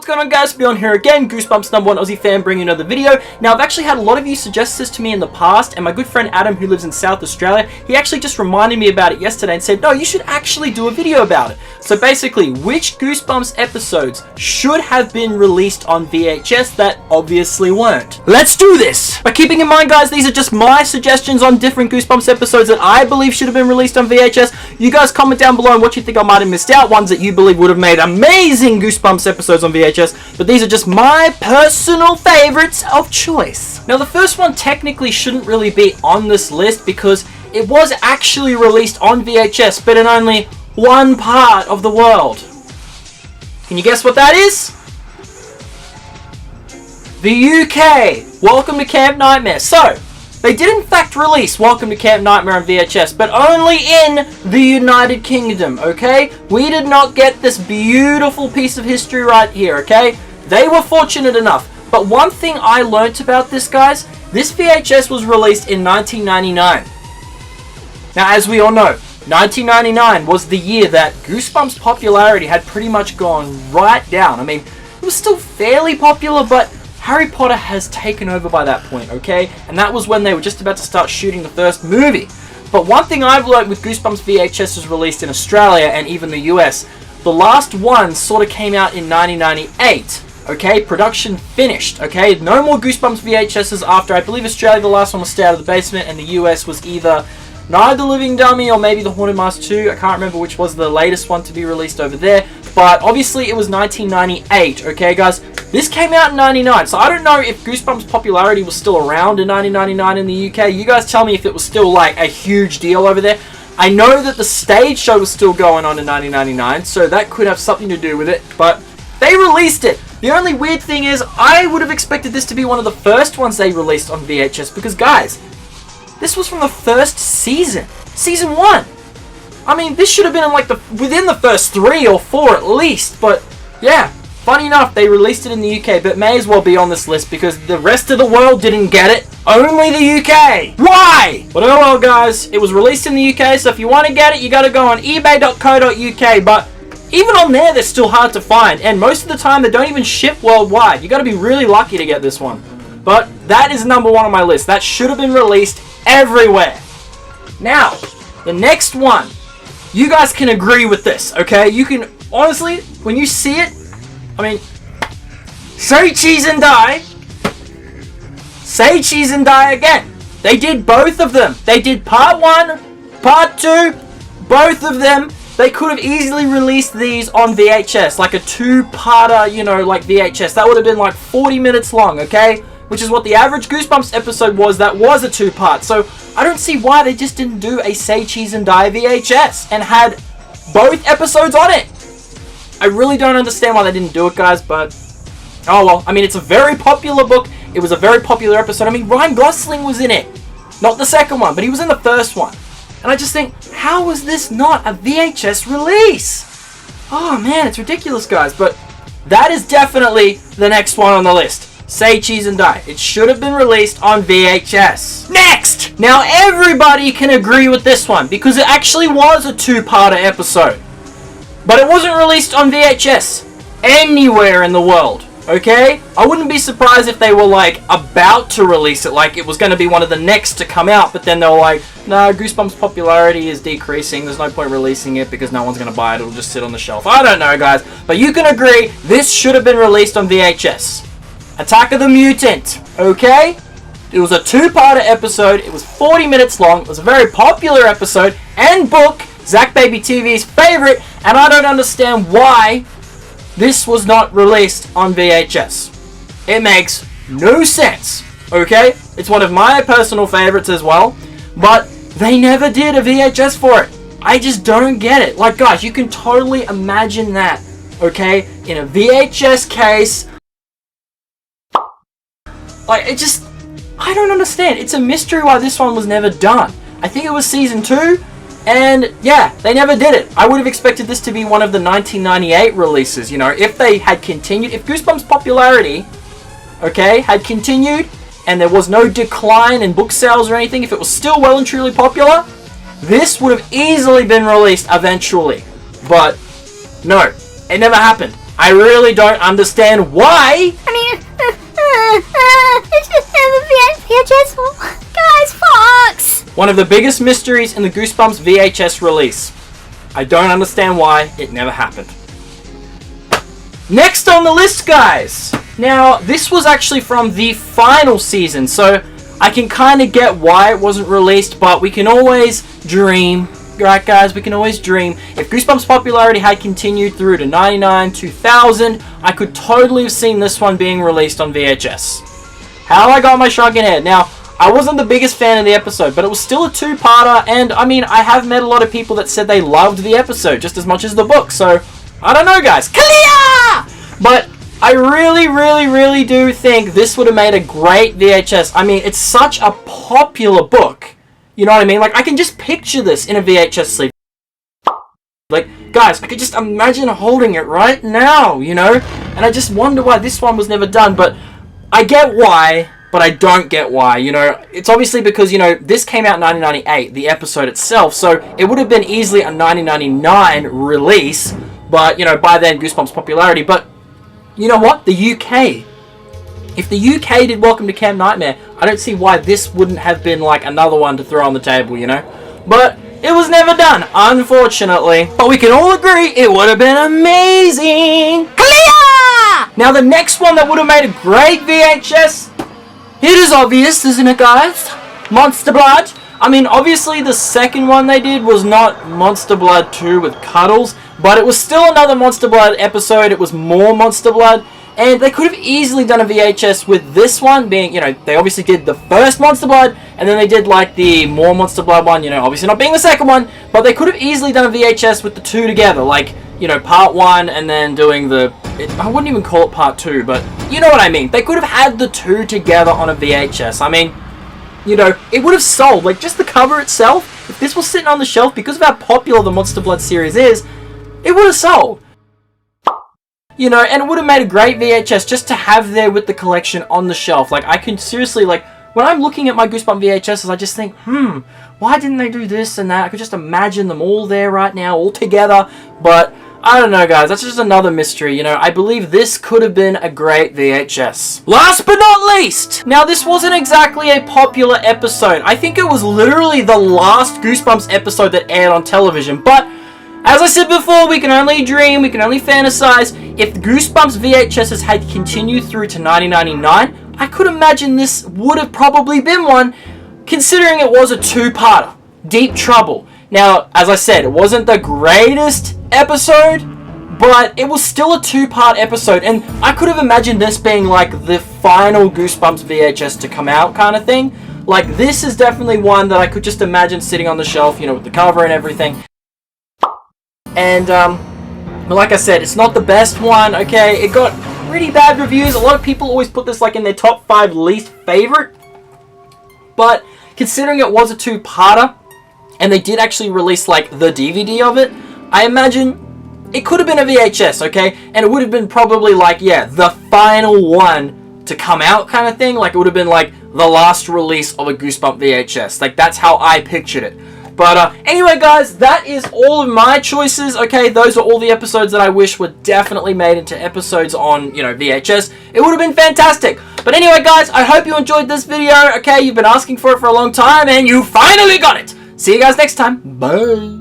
What's going on, guys? Beyond here again, Goosebumps #1 Aussie fan, bringing another video. Now, I've actually had a lot of you suggest this to me in the past, and my good friend Adam, who lives in South Australia, he actually just reminded me about it yesterday and said, no, you should actually do a video about it. So basically, which Goosebumps episodes should have been released on VHS that obviously weren't? Let's do this! But keeping in mind, guys, these are just my suggestions on different Goosebumps episodes that I believe should have been released on VHS. You guys comment down below on what you think I might have missed out, ones that you believe would have made amazing Goosebumps episodes on VHS, but these are just my personal favorites of choice. Now, the first one technically shouldn't really be on this list because it was actually released on VHS, but in only one part of the world. Can you guess what that is? The UK! Welcome to Camp Nightmare. So, they did in fact release Welcome to Camp Nightmare on VHS, but only in the United Kingdom, okay? We did not get this beautiful piece of history right here, okay? They were fortunate enough. But one thing I learnt about this, guys, this VHS was released in 1999. Now, as we all know, 1999 was the year that Goosebumps' popularity had pretty much gone right down. I mean, it was still fairly popular, but Harry Potter has taken over by that point, okay? And that was when they were just about to start shooting the first movie. But one thing I've learned with Goosebumps VHS was released in Australia and even the US, the last one sort of came out in 1998, okay? Production finished, okay? No more Goosebumps VHSs after, I believe Australia, the last one was Stay Out of the Basement, and the US was either Night of the Living Dummy or maybe The Haunted Mask 2. I can't remember which was the latest one to be released over there. But obviously it was 1998, okay guys? This came out in 99, so I don't know if Goosebumps' popularity was still around in 1999 in the UK. You guys tell me if it was still like a huge deal over there. I know that the stage show was still going on in 1999, so that could have something to do with it, but they released it. The only weird thing is, I would have expected this to be one of the first ones they released on VHS, because guys, this was from the first season. Season 1. I mean, this should have been in like within the first 3 or 4 at least, but yeah, funny enough, they released it in the UK, but may as well be on this list because the rest of the world didn't get it, only the UK. Why? But oh well, guys, it was released in the UK, so if you want to get it, you got to go on ebay.co.uk, but even on there, they're still hard to find, and most of the time, they don't even ship worldwide. You got to be really lucky to get this one. But that is number 1 on my list. That should have been released everywhere. Now, the next one. You guys can agree with this, okay? You can, honestly, when you see it, I mean, say cheese and die. Say cheese and die again. They did both of them. They did part 1, part 2, both of them. They could have easily released these on VHS, like a 2-parter, you know, like VHS. That would have been like 40 minutes long, okay? Which is what the average Goosebumps episode was. That was a 2-part. So I don't see why they just didn't do a Say Cheese and Die VHS and had both episodes on it. I really don't understand why they didn't do it, guys, but oh well. I mean, it's a very popular book. It was a very popular episode. I mean, Ryan Gosling was in it. Not the second one, but he was in the first one. And I just think, how was this not a VHS release? Oh man, it's ridiculous, guys. But that is definitely the next one on the list. Say Cheese and Die. It should have been released on VHS. Next! Now everybody can agree with this one because it actually was a 2-parter episode. But it wasn't released on VHS anywhere in the world, okay? I wouldn't be surprised if they were like about to release it, like it was going to be one of the next to come out, but then they were like, no, Goosebumps' popularity is decreasing, there's no point releasing it because no one's going to buy it, it'll just sit on the shelf. I don't know, guys, but you can agree this should have been released on VHS. Attack of the Mutant, okay? It was a 2-parter episode, it was 40 minutes long, it was a very popular episode and book, Zach Baby TV's favorite, and I don't understand why this was not released on VHS. It makes no sense, okay? It's one of my personal favorites as well, but they never did a VHS for it. I just don't get it. Like, guys, you can totally imagine that, okay? In a VHS case, like, it just, I don't understand. It's a mystery why this one was never done. I think it was season 2, and yeah, they never did it. I would have expected this to be one of the 1998 releases, you know, if they had continued, if Goosebumps' popularity, okay, had continued, and there was no decline in book sales or anything, if it was still well and truly popular, this would have easily been released eventually. But no, it never happened. I really don't understand why. I mean, it's just VHS. Guys, Fox! One of the biggest mysteries in the Goosebumps VHS release. I don't understand why it never happened. Next on the list, guys. Now, this was actually from the final season, so I can kind of get why it wasn't released, but we can always dream. Right, guys, we can always dream. If Goosebumps' popularity had continued through to 99, 2000, I could totally have seen this one being released on VHS. How I Got My Shrunken Head. Now, I wasn't the biggest fan of the episode, but it was still a two-parter, and, I mean, I have met a lot of people that said they loved the episode just as much as the book, so, I don't know, guys. Clear! But I really do think this would have made a great VHS. I mean, it's such a popular book. You know what I mean? Like, I can just picture this in a VHS sleeve. Like, guys, I could just imagine holding it right now, you know? And I just wonder why this one was never done, but I get why, but I don't get why, you know? It's obviously because, you know, this came out in 1998, the episode itself, so it would have been easily a 1999 release, but, you know, by then, Goosebumps' popularity, but you know what? The UK. If the UK did Welcome to Camp Nightmare, I don't see why this wouldn't have been like another one to throw on the table, you know? But it was never done, unfortunately. But we can all agree it would have been amazing. Clear! Now the next one that would have made a great VHS, it is obvious, isn't it, guys? Monster Blood. I mean, obviously the second one they did was not Monster Blood 2 with Cuddles, but it was still another Monster Blood episode. It was more Monster Blood. And they could have easily done a VHS with this one being, you know, they obviously did the first Monster Blood, and then they did, like, the more Monster Blood one, you know, obviously not being the second one, but they could have easily done a VHS with the two together, like, you know, part one, and then doing the, I wouldn't even call it part two, but you know what I mean. They could have had the two together on a VHS. I mean, you know, it would have sold, like, just the cover itself, if this was sitting on the shelf, because of how popular the Monster Blood series is, it would have sold. You know, and it would have made a great VHS just to have there with the collection on the shelf. Like, I can seriously, like, when I'm looking at my Goosebumps VHSs, I just think, why didn't they do this and that? I could just imagine them all there right now, all together. But, I don't know, guys. That's just another mystery, you know. I believe this could have been a great VHS. Last but not least! Now, this wasn't exactly a popular episode. I think it was literally the last Goosebumps episode that aired on television, but as I said before, we can only dream, we can only fantasize. If the Goosebumps VHSs had continued through to 1999, I could imagine this would have probably been one, considering it was a two-parter. Deep Trouble. Now, as I said, it wasn't the greatest episode, but it was still a two-part episode, and I could have imagined this being like the final Goosebumps VHS to come out kind of thing. Like, this is definitely one that I could just imagine sitting on the shelf, you know, with the cover and everything. And, but like I said, it's not the best one, okay? It got pretty bad reviews. A lot of people always put this, like, in their top 5 least favorite. But, considering it was a two-parter, and they did actually release, like, the DVD of it, I imagine it could have been a VHS, okay? And it would have been probably, like, yeah, the final one to come out kind of thing. Like, it would have been, like, the last release of a Goosebump VHS. Like, that's how I pictured it. But anyway, guys, that is all of my choices, okay? Those are all the episodes that I wish were definitely made into episodes on, you know, VHS. It would have been fantastic. But anyway, guys, I hope you enjoyed this video, okay? You've been asking for it for a long time, and you finally got it. See you guys next time. Bye.